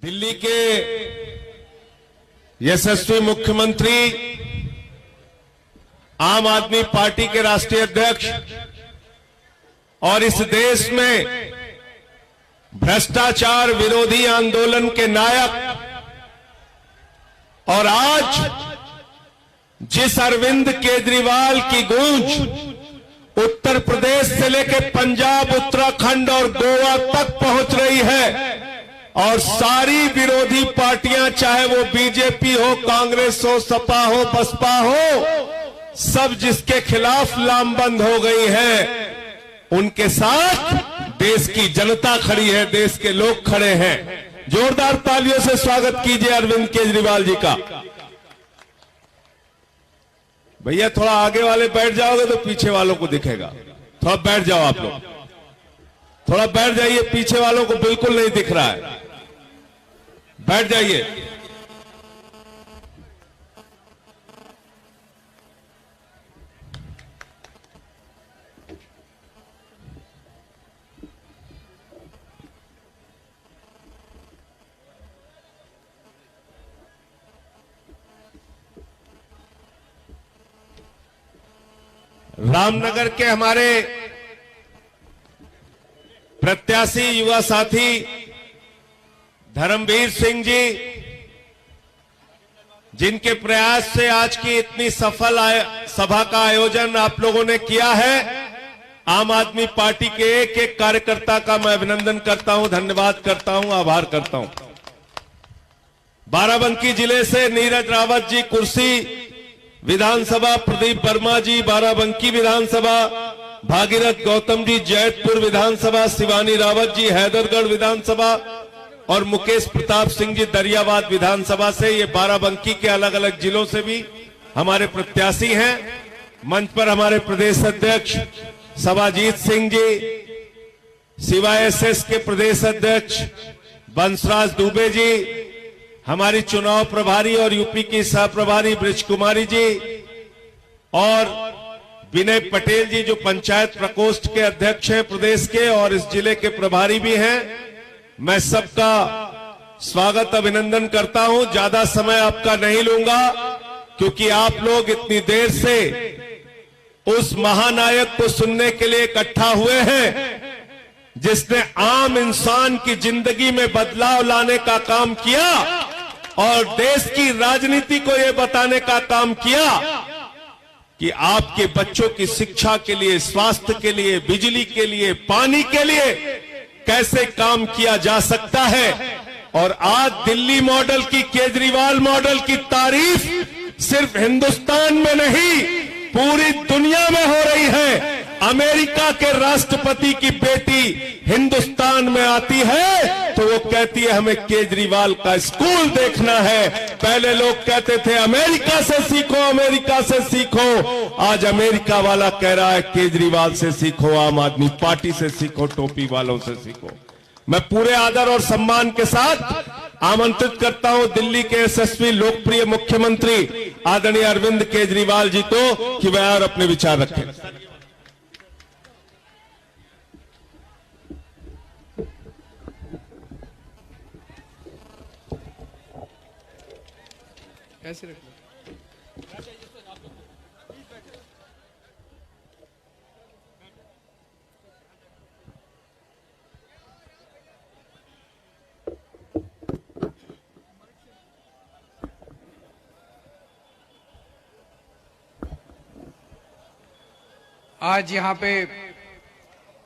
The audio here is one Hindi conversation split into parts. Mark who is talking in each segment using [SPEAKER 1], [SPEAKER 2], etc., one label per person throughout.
[SPEAKER 1] दिल्ली के यशस्वी मुख्यमंत्री, आम आदमी पार्टी के राष्ट्रीय अध्यक्ष और इस देश में भ्रष्टाचार विरोधी आंदोलन के नायक, और आज जिस अरविंद केजरीवाल की गूंज उत्तर प्रदेश से लेकर पंजाब, उत्तराखंड और गोवा तक पहुंच रही है, और सारी विरोधी पार्टियां, चाहे वो बीजेपी हो, कांग्रेस हो, सपा हो, बसपा हो, सब जिसके खिलाफ लामबंद हो गई है, उनके साथ देश की जनता खड़ी है, देश के लोग खड़े हैं। जोरदार तालियों से स्वागत कीजिए अरविंद केजरीवाल जी का। भैया थोड़ा आगे वाले बैठ जाओगे तो पीछे वालों को दिखेगा। थोड़ा बैठ जाओ आप लोग, थोड़ा बैठ जाइए, पीछे वालों को बिल्कुल नहीं दिख रहा है, बैठ जाइए। रामनगर के हमारे प्रत्याशी युवा साथी धर्मवीर सिंह जी, जिनके प्रयास से आज की इतनी सफल सभा का आयोजन आप लोगों ने किया है, आम आदमी पार्टी के एक एक कार्यकर्ता का मैं अभिनंदन करता हूं, धन्यवाद करता हूं, आभार करता हूं। बाराबंकी जिले से नीरज रावत जी कुर्सी विधानसभा, प्रदीप वर्मा जी बाराबंकी विधानसभा, भागीरथ गौतम जी जैतपुर विधानसभा, शिवानी रावत जी हैदरगढ़ विधानसभा और मुकेश प्रताप सिंह जी दरियाबाद विधानसभा से, ये बाराबंकी के अलग अलग जिलों से भी हमारे प्रत्याशी हैं। मंच पर हमारे प्रदेश अध्यक्ष सबाजीत सिंह जी, सीवाईएसएस के प्रदेश अध्यक्ष बंसराज दुबे जी, हमारी चुनाव प्रभारी और यूपी की सह प्रभारी ब्रिज कुमारी जी और विनय पटेल जी, जो पंचायत प्रकोष्ठ के अध्यक्ष हैं प्रदेश के और इस जिले के प्रभारी भी हैं। मैं सबका स्वागत अभिनंदन करता हूं। ज्यादा समय आपका नहीं लूंगा, क्योंकि आप लोग इतनी देर से उस महानायक को सुनने के लिए इकट्ठा हुए हैं, जिसने आम इंसान की जिंदगी में बदलाव लाने का काम किया और देश की राजनीति को यह बताने का काम किया कि आपके बच्चों की शिक्षा के लिए, स्वास्थ्य के लिए, बिजली के लिए, पानी के लिए कैसे काम किया जा सकता है। और आज दिल्ली मॉडल की, केजरीवाल मॉडल की तारीफ सिर्फ हिंदुस्तान में नहीं, पूरी दुनिया में हो रही है। अमेरिका के राष्ट्रपति की बेटी हिंदुस्तान में आती है तो वो कहती है हमें केजरीवाल का स्कूल देखना है। पहले लोग कहते थे अमेरिका से सीखो, अमेरिका से सीखो, आज अमेरिका वाला कह रहा है केजरीवाल से सीखो, आम आदमी पार्टी से सीखो, टोपी वालों से सीखो। मैं पूरे आदर और सम्मान के साथ आमंत्रित करता हूं दिल्ली के यशस्वी लोकप्रिय मुख्यमंत्री आदरणीय अरविंद केजरीवाल जी को कि वह और अपने विचार रखें।
[SPEAKER 2] कैसे रख आज यहाँ पे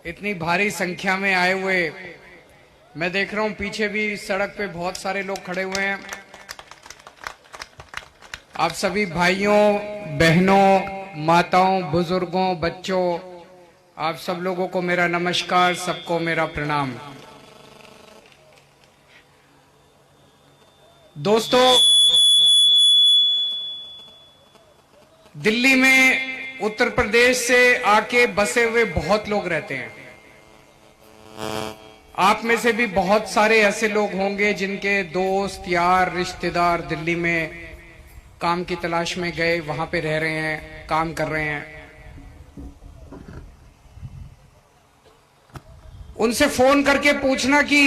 [SPEAKER 2] इतनी भारी संख्या में आए हुए मैं देख रहा हूँ, पीछे भी सड़क पे बहुत सारे लोग खड़े हुए हैं। आप सभी भाइयों, बहनों, माताओं, बुजुर्गों, बच्चों, आप सब लोगों को मेरा नमस्कार, सबको मेरा प्रणाम। दोस्तों, दिल्ली में उत्तर प्रदेश से आके बसे हुए बहुत लोग रहते हैं। आप में से भी बहुत सारे ऐसे लोग होंगे जिनके दोस्त, यार, रिश्तेदार दिल्ली में काम की तलाश में गए, वहां पे रह रहे हैं, काम कर रहे हैं। उनसे फोन करके पूछना कि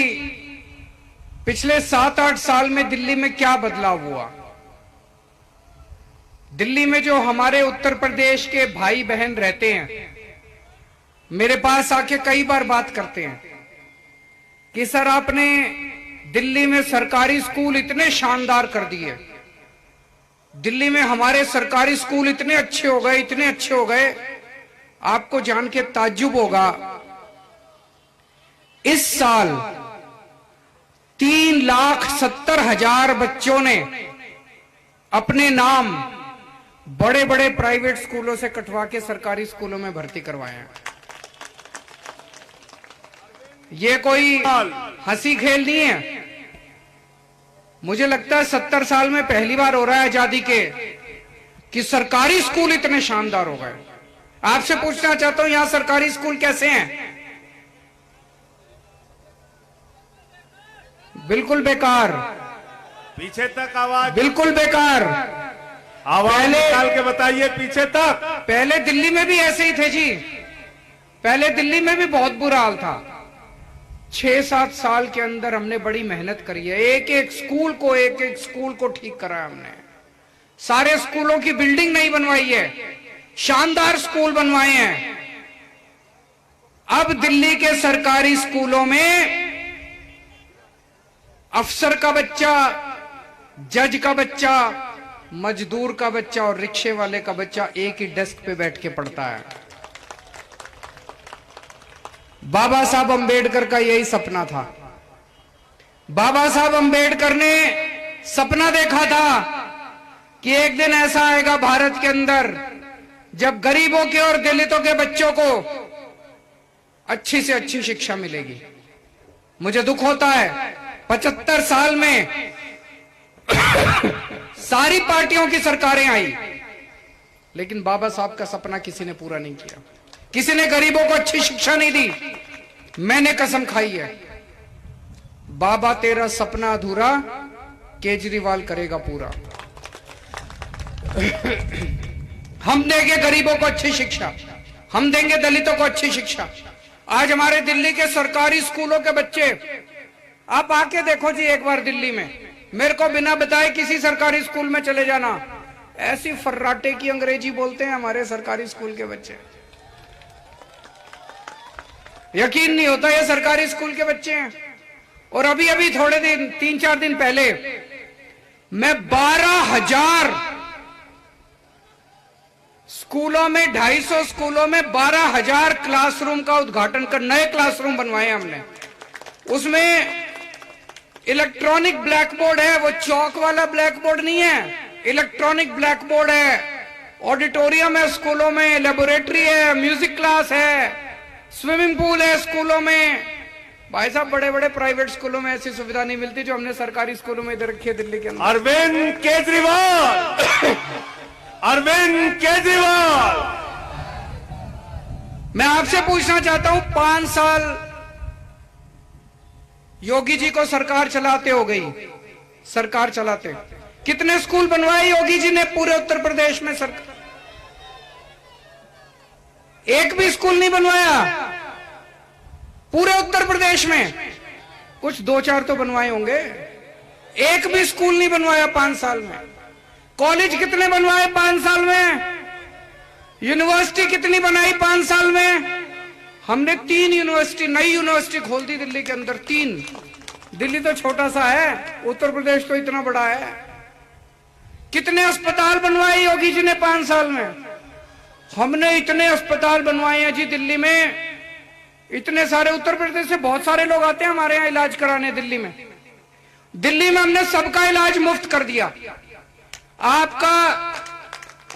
[SPEAKER 2] पिछले 7-8 साल में दिल्ली में क्या बदलाव हुआ? दिल्ली में जो हमारे उत्तर प्रदेश के भाई बहन रहते हैं, मेरे पास आके कई बार बात करते हैं कि सर आपने दिल्ली में सरकारी स्कूल इतने शानदार कर दिए, दिल्ली में हमारे सरकारी स्कूल इतने अच्छे हो गए, इतने अच्छे हो गए, आपको जान के ताज्जुब होगा, इस साल 3,70,000 बच्चों ने अपने नाम बड़े बड़े प्राइवेट स्कूलों से कटवा के सरकारी स्कूलों में भर्ती करवाए हैं। ये कोई हंसी खेल नहीं है। मुझे लगता है 70 साल में पहली बार हो रहा है आजादी के कि सरकारी स्कूल इतने शानदार हो गए। आपसे पूछना चाहता हूं, यहां सरकारी स्कूल कैसे हैं? बिल्कुल बेकार।
[SPEAKER 1] पीछे तक आवाज,
[SPEAKER 2] बिल्कुल बेकार।
[SPEAKER 1] आवाज निकाल के बताइए पीछे तक।
[SPEAKER 2] पहले दिल्ली में भी ऐसे ही थे जी, पहले दिल्ली में भी बहुत बुरा हाल था। 6-7 साल के अंदर हमने बड़ी मेहनत करी है, एक एक स्कूल को ठीक करा है हमने। सारे स्कूलों की बिल्डिंग नहीं बनवाई है, शानदार स्कूल बनवाए हैं। अब दिल्ली के सरकारी स्कूलों में अफसर का बच्चा, जज का बच्चा, मजदूर का बच्चा और रिक्शे वाले का बच्चा एक ही डेस्क पे बैठ के पढ़ता है। बाबा साहब अंबेडकर का यही सपना था। बाबा साहब अंबेडकर ने सपना देखा था कि एक दिन ऐसा आएगा भारत के अंदर जब गरीबों के और दलितों के बच्चों को अच्छी से अच्छी शिक्षा मिलेगी। मुझे दुख होता है 75 साल में सारी पार्टियों की सरकारें आई, लेकिन बाबा साहब का सपना किसी ने पूरा नहीं किया। किसी ने गरीबों को अच्छी शिक्षा नहीं दी। मैंने कसम खाई है, बाबा तेरा सपना अधूरा केजरीवाल करेगा पूरा। हम देंगे गरीबों को अच्छी शिक्षा, हम देंगे दलितों को अच्छी शिक्षा। आज हमारे दिल्ली के सरकारी स्कूलों के बच्चे, आप आके देखो जी एक बार दिल्ली में, मेरे को बिना बताए किसी सरकारी स्कूल में चले जाना, ऐसी फर्राटे की अंग्रेजी बोलते हैं हमारे सरकारी स्कूल के बच्चे। यकीन नहीं होता ये सरकारी स्कूल के बच्चे हैं। और अभी अभी थोड़े दिन, 3-4 दिन पहले मैं 12,000 स्कूलों में, 250 स्कूलों में 12,000 क्लासरूम का उद्घाटन कर, नए क्लासरूम बनवाए हमने। उसमें इलेक्ट्रॉनिक ब्लैक बोर्ड है, वो चौक वाला ब्लैक बोर्ड नहीं है, इलेक्ट्रॉनिक ब्लैक बोर्ड है। ऑडिटोरियम है स्कूलों में, लेबोरेटरी है, म्यूजिक क्लास है, स्विमिंग पूल है स्कूलों में। भाई साहब बड़े बड़े प्राइवेट स्कूलों में ऐसी सुविधा नहीं मिलती जो हमने सरकारी स्कूलों में इधर रखी है दिल्ली के अंदर।
[SPEAKER 1] अरविंद केजरीवाल, अरविंद केजरीवाल,
[SPEAKER 2] मैं आपसे पूछना चाहता हूं, 5 साल योगी जी को सरकार चलाते हो गई, सरकार चलाते कितने स्कूल बनवाए योगी जी ने पूरे उत्तर प्रदेश में? सरकार एक भी स्कूल नहीं बनवाया पूरे उत्तर प्रदेश में। कुछ 2-4 तो बनवाए होंगे, एक भी स्कूल नहीं बनवाया 5 साल में। कॉलेज कितने बनवाए 5 साल में? यूनिवर्सिटी कितनी बनाई 5 साल में? हमने 3 यूनिवर्सिटी, नई यूनिवर्सिटी खोल दी दिल्ली के अंदर, 3। दिल्ली तो छोटा सा है, उत्तर प्रदेश तो इतना बड़ा है। कितने अस्पताल बनवाए योगी जी ने 5 साल में? हमने इतने अस्पताल बनवाए हैं जी दिल्ली में, इतने सारे। उत्तर प्रदेश से बहुत सारे लोग आते हैं हमारे यहाँ इलाज कराने दिल्ली में। दिल्ली में हमने सबका इलाज मुफ्त कर दिया आपका,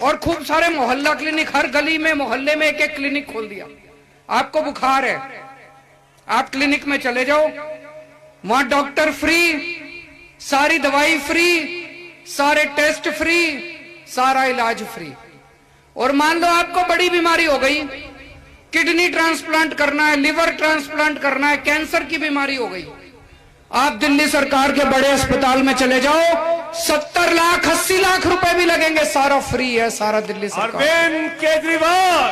[SPEAKER 2] और खूब सारे मोहल्ला क्लिनिक, हर गली में मोहल्ले में एक-एक क्लिनिक खोल दिया। आपको बुखार है, आप क्लिनिक में चले जाओ, वहां डॉक्टर फ्री, सारी दवाई फ्री, सारे टेस्ट फ्री, सारा इलाज फ्री। और मान लो आपको बड़ी बीमारी हो गई, किडनी ट्रांसप्लांट करना है, लिवर ट्रांसप्लांट करना है, कैंसर की बीमारी हो गई, आप दिल्ली सरकार के बड़े अस्पताल में चले जाओ, 70 लाख 80 लाख रुपए भी लगेंगे, सारा फ्री है, सारा दिल्ली सरकार।
[SPEAKER 1] अरविंद केजरीवाल,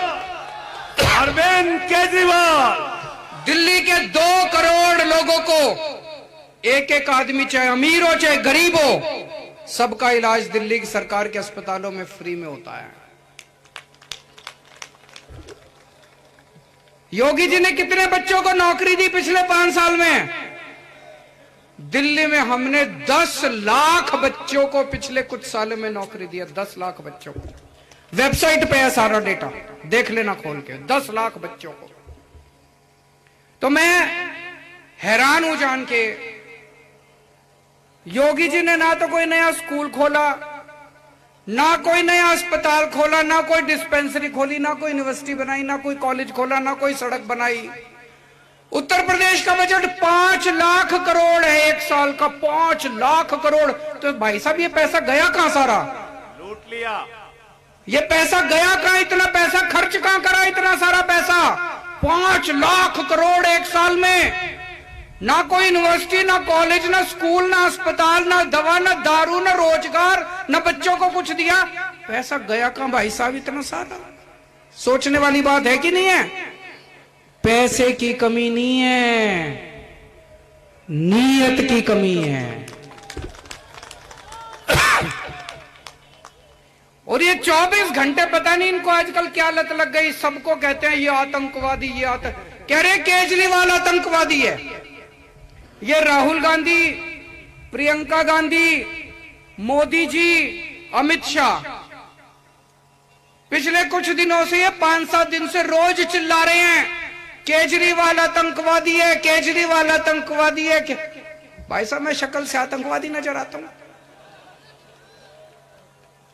[SPEAKER 1] अरविंद केजरीवाल,
[SPEAKER 2] दिल्ली के 2 करोड़ लोगों को एक एक आदमी चाहे अमीर हो चाहे गरीब हो, सबका इलाज दिल्ली की सरकार के अस्पतालों में फ्री में होता है। योगी जी ने कितने बच्चों को नौकरी दी पिछले 5 साल में? दिल्ली में हमने 10 लाख बच्चों को पिछले कुछ सालों में नौकरी दी है। 10 लाख बच्चों को, वेबसाइट पे है सारा डेटा, देख लेना खोल के। 10 लाख बच्चों को। तो मैं हैरान हूं जान के, योगी जी ने ना तो कोई नया स्कूल खोला, ना कोई नया अस्पताल खोला, ना कोई डिस्पेंसरी खोली, ना कोई यूनिवर्सिटी बनाई, ना कोई कॉलेज खोला, ना कोई सड़क बनाई। उत्तर प्रदेश का बजट 5 लाख करोड़ है एक साल का, 5 लाख करोड़। तो भाई साहब ये पैसा गया कहां? सारा
[SPEAKER 3] लूट लिया।
[SPEAKER 2] ये पैसा गया कहां? इतना पैसा खर्च कहां करा? इतना सारा पैसा 5 लाख करोड़ एक साल में। ना कोई यूनिवर्सिटी, ना कॉलेज, ना स्कूल, ना अस्पताल, ना दवा, ना दारू, ना रोजगार, ना बच्चों को कुछ दिया। पैसा गया कहां भाई साहब इतना सारा? सोचने वाली बात है कि नहीं है? पैसे की कमी नहीं है, नीयत की कमी है। और ये 24 घंटे पता नहीं इनको आजकल क्या लत लग गई। सबको कहते हैं ये आतंकवादी, ये कह रहे केजरीवाल आतंकवादी है। ये राहुल गांधी, प्रियंका गांधी, मोदी जी, अमित शाह पिछले कुछ दिनों से, ये 5-7 दिन से रोज चिल्ला रहे हैं केजरीवाल आतंकवादी है, केजरीवाल आतंकवादी है। भाई साहब मैं शक्ल से आतंकवादी नजर आता हूं?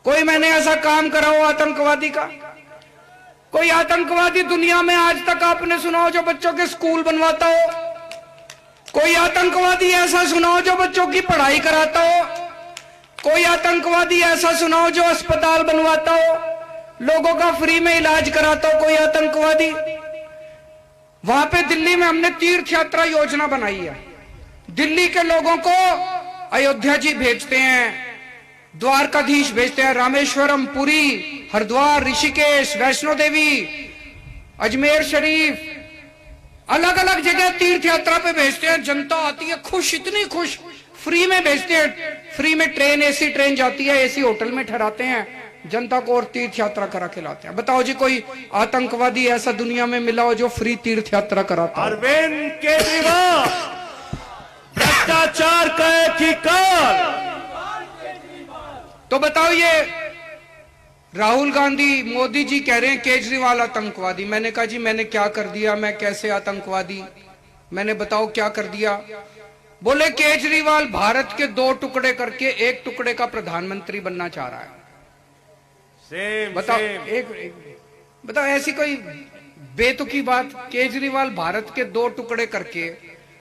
[SPEAKER 2] कोई मैंने ऐसा काम करा हो आतंकवादी का? कोई आतंकवादी दुनिया में आज तक आपने सुना हो जो बच्चों के स्कूल बनवाता हो? कोई आतंकवादी ऐसा सुना हो जो बच्चों की पढ़ाई कराता हो? कोई आतंकवादी ऐसा सुना हो जो अस्पताल बनवाता हो, लोगों का फ्री में इलाज कराता हो? कोई आतंकवादी? वहां पे दिल्ली में हमने तीर्थ यात्रा योजना बनाई है। दिल्ली के लोगों को अयोध्या जी भेजते हैं, द्वारकाधीश भेजते हैं, रामेश्वरम, पुरी, हरिद्वार, ऋषिकेश, वैष्णो देवी, अजमेर शरीफ, अलग अलग जगह तीर्थ यात्रा पे भेजते हैं। जनता आती है खुश, इतनी खुश, फ्री में भेजते हैं। फ्री में ट्रेन, एसी ट्रेन जाती है, एसी होटल में ठहराते हैं जनता को और तीर्थ यात्रा करा के लाते हैं। बताओ जी कोई आतंकवादी ऐसा दुनिया में मिला हो जो फ्री तीर्थ यात्रा कराता?
[SPEAKER 3] अरविंद केजरीवाल भ्रष्टाचार का एक ही काल।
[SPEAKER 2] तो बताओ ये राहुल गांधी, मोदी जी कह रहे हैं केजरीवाल आतंकवादी। मैंने कहा जी मैंने क्या कर दिया? मैं कैसे आतंकवादी? मैंने बताओ क्या कर दिया? बोले केजरीवाल भारत के 2 टुकड़े करके 1 टुकड़े का प्रधानमंत्री बनना चाह रहा है। बताओ बताओ ऐसी कोई बेतुकी बात? केजरीवाल भारत के 2 टुकड़े करके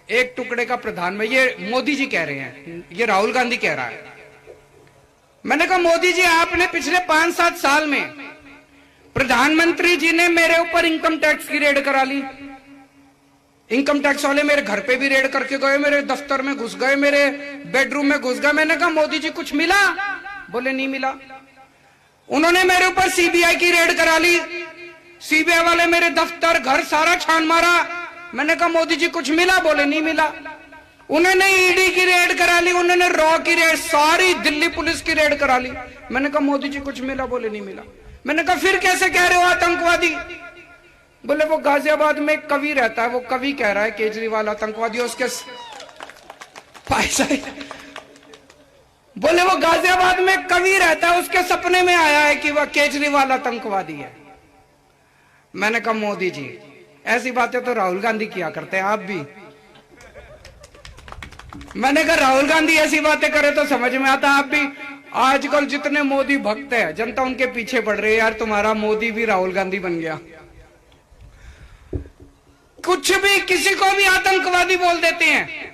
[SPEAKER 2] 1 टुकड़े का प्रधानमंत्री, ये मोदी जी कह रहे हैं, ये राहुल गांधी कह रहा है। मैंने कहा मोदी जी आपने पिछले 5-7 साल में, प्रधानमंत्री जी ने मेरे ऊपर इनकम टैक्स की रेड करा ली। इनकम टैक्स वाले मेरे घर पे भी रेड करके गए, मेरे दफ्तर में घुस गए, मेरे बेडरूम में घुस गए। मैंने कहा मोदी जी कुछ मिला? बोले नहीं मिला। उन्होंने मेरे ऊपर सीबीआई की रेड करा ली, सीबीआई वाले मेरे दफ्तर, घर सारा छान मारा। मैंने कहा मोदी जी कुछ मिला? बोले नहीं मिला। उन्होंने ईडी की रेड करा ली, उन्होंने रॉ की रेड, सारी दिल्ली पुलिस की रेड करा ली। मैंने कहा मोदी जी कुछ मिला? बोले नहीं मिला। मैंने कहा फिर कैसे कह रहे हो आतंकवादी? बोले वो गाजियाबाद में एक कवि रहता है, वो कवि कह रहा है केजरीवाल आतंकवादी है। उसके बोले वो गाजियाबाद में कवि रहता है, उसके सपने में आया है कि वह केजरीवाल आतंकवादी है। मैंने कहा मोदी जी ऐसी बातें तो राहुल गांधी किया करते हैं, आप भी। मैंने कहा राहुल गांधी ऐसी बातें करे तो समझ में आता, आप भी। आजकल जितने मोदी भक्त है, जनता उनके पीछे पड़ रही है। यार तुम्हारा मोदी भी राहुल गांधी बन गया। कुछ भी किसी को भी आतंकवादी बोल देते हैं।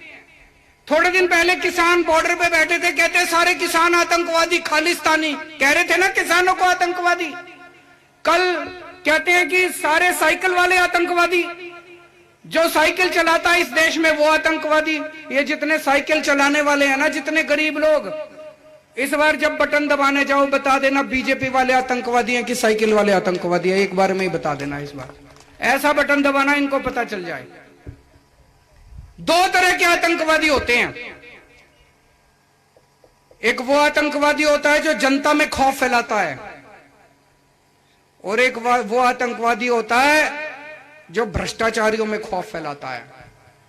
[SPEAKER 2] थोड़े दिन पहले किसान बॉर्डर पे बैठे थे, कहते सारे किसान आतंकवादी, खालिस्तानी, कह रहे थे ना किसानों को आतंकवादी। कल कहते हैं कि सारे साइकिल वाले आतंकवादी, जो साइकिल चलाता है इस देश में वो आतंकवादी। ये जितने साइकिल चलाने वाले हैं ना, जितने गरीब लोग, इस बार जब बटन दबाने जाओ बता देना बीजेपी वाले आतंकवादी हैं कि साइकिल वाले आतंकवादी हैं। एक बार में ही बता देना। इस बार ऐसा बटन दबाना इनको पता चल जाए। दो तरह के आतंकवादी होते हैं। एक वो आतंकवादी होता है जो जनता में खौफ फैलाता है, और एक वो आतंकवादी होता है जो भ्रष्टाचारियों में खौफ फैलाता है।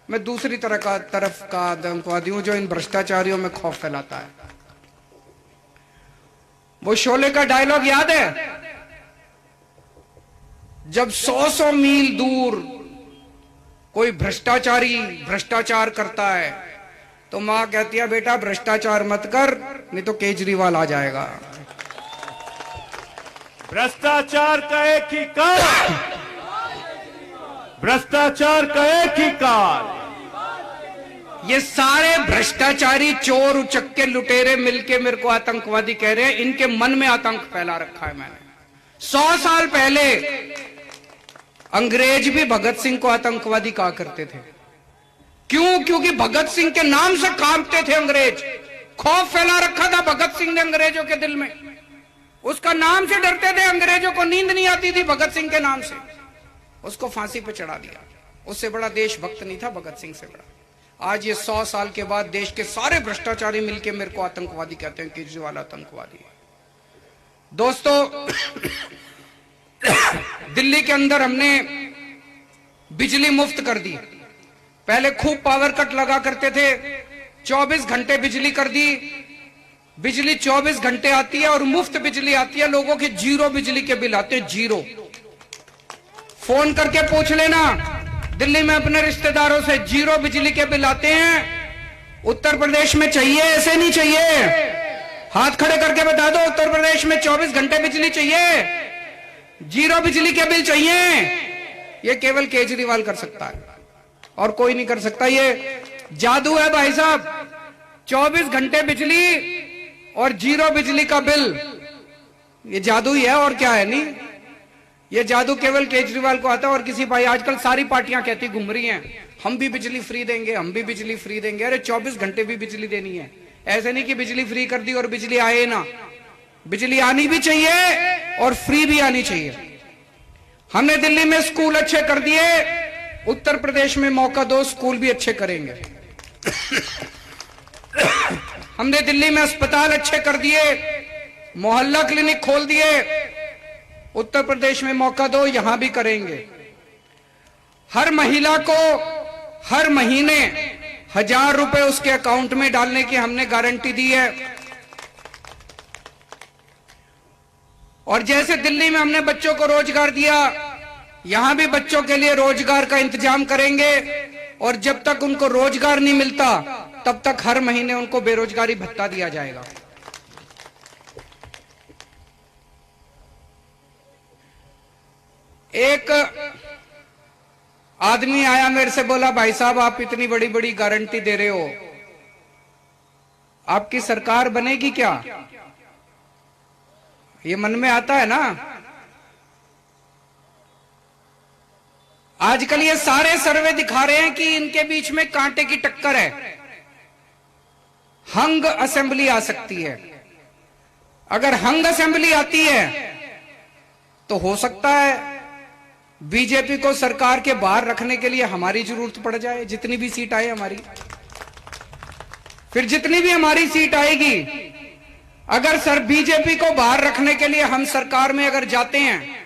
[SPEAKER 2] मैं दूसरी तरफ का आतंकवादी हूं जो इन भ्रष्टाचारियों में खौफ फैलाता है। वो शोले का डायलॉग याद है, जब 100 मील दूर कोई भ्रष्टाचारी भ्रष्टाचार करता है तो मां कहती है बेटा भ्रष्टाचार मत कर, नहीं तो केजरीवाल आ जाएगा।
[SPEAKER 3] भ्रष्टाचार का एक ही काल, भ्रष्टाचार का एक ही काल।
[SPEAKER 2] ये सारे भ्रष्टाचारी चोर उचक्के लुटेरे मिलके मेरे को आतंकवादी कह रहे हैं। इनके मन में आतंक फैला रखा है मैंने। 100 साल पहले अंग्रेज भी भगत सिंह को आतंकवादी कहा करते थे। क्यों? क्योंकि भगत सिंह के नाम से कांपते थे अंग्रेज। खौफ फैला रखा था भगत सिंह ने अंग्रेजों के दिल में। उसका नाम से डरते थे, अंग्रेजों को नींद नहीं आती थी भगत सिंह के नाम से। उसको फांसी पे चढ़ा दिया। उससे बड़ा देशभक्त नहीं था भगत सिंह से बड़ा। आज ये 100 साल के बाद देश के सारे भ्रष्टाचारी मिलके मेरे को आतंकवादी कहते हैं, केजरीवाल आतंकवादी है। दोस्तों, दिल्ली के अंदर हमने बिजली मुफ्त कर दी। पहले खूब पावर कट लगा करते थे, 24 घंटे बिजली कर दी। बिजली 24 घंटे आती है और मुफ्त बिजली आती है। लोगों के जीरो बिजली के बिल आते हैं, जीरो। फोन करके पूछ लेना दिल्ली में अपने रिश्तेदारों से, जीरो बिजली के बिल आते हैं। उत्तर प्रदेश में चाहिए? ऐसे नहीं चाहिए। हाथ खड़े करके बता दो, उत्तर प्रदेश में 24 घंटे बिजली चाहिए, जीरो बिजली के बिल चाहिए। ये केवल केजरीवाल कर सकता है और कोई नहीं कर सकता। ये जादू है भाई साहब। 24 घंटे बिजली और जीरो बिजली का बिल, ये जादू ही है और क्या है। नहीं, ये जादू केवल केजरीवाल को आता है और किसी भाई। आजकल सारी पार्टियां कहती घूम रही हैं हम भी बिजली फ्री देंगे, हम भी बिजली फ्री देंगे। अरे 24 घंटे भी बिजली देनी है। ऐसे नहीं कि बिजली फ्री कर दी और बिजली आए ना। बिजली आनी भी चाहिए और फ्री भी आनी चाहिए। हमने दिल्ली में स्कूल अच्छे कर दिए, उत्तर प्रदेश में मौका दो, स्कूल भी अच्छे करेंगे। हमने दिल्ली में अस्पताल अच्छे कर दिए, मोहल्ला क्लिनिक खोल दिए, उत्तर प्रदेश में मौका दो, यहां भी करेंगे। हर महिला को हर महीने 1000 रुपए उसके अकाउंट में डालने की हमने गारंटी दी है। और जैसे दिल्ली में हमने बच्चों को रोजगार दिया, यहां भी बच्चों के लिए रोजगार का इंतजाम करेंगे। और जब तक उनको रोजगार नहीं मिलता तब तक हर महीने उनको बेरोजगारी भत्ता दिया जाएगा। एक आदमी आया मेरे से, बोला भाई साहब आप इतनी बड़ी बड़ी गारंटी दे रहे हो, आपकी सरकार बनेगी क्या? ये मन में आता है ना। आजकल ये सारे सर्वे दिखा रहे हैं कि इनके बीच में कांटे की टक्कर है। हंग असेंबली आ सकती है। अगर हंग असेंबली आती है तो हो सकता है बीजेपी को सरकार के बाहर रखने के लिए हमारी जरूरत पड़ जाए, जितनी भी सीट आए हमारी। फिर जितनी भी हमारी सीट आएगी, अगर सर बीजेपी को बाहर रखने के लिए हम सरकार में अगर जाते हैं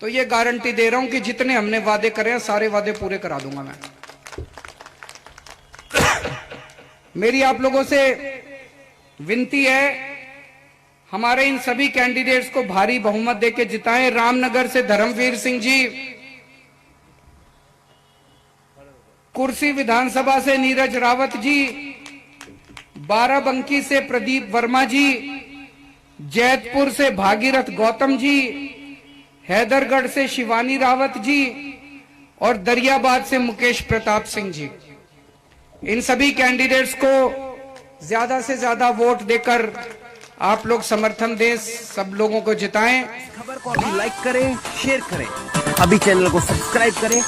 [SPEAKER 2] तो ये गारंटी दे रहा हूं कि जितने हमने वादे करे हैं सारे वादे पूरे करा दूंगा मैं। मेरी आप लोगों से विनती है, हमारे इन सभी कैंडिडेट्स को भारी बहुमत देके जिताएं। रामनगर से धर्मवीर सिंह जी, कुर्सी विधानसभा से नीरज रावत जी, बाराबंकी से प्रदीप वर्मा जी, जैतपुर से भागीरथ गौतम जी, हैदरगढ़ से शिवानी रावत जी और दरियाबाद से मुकेश प्रताप सिंह जी। इन सभी कैंडिडेट्स को ज्यादा से ज्यादा वोट देकर आप लोग समर्थन दें, सब लोगों को जिताएं।
[SPEAKER 4] खबर को अभी लाइक करें, शेयर करें, अभी चैनल को सब्सक्राइब करें।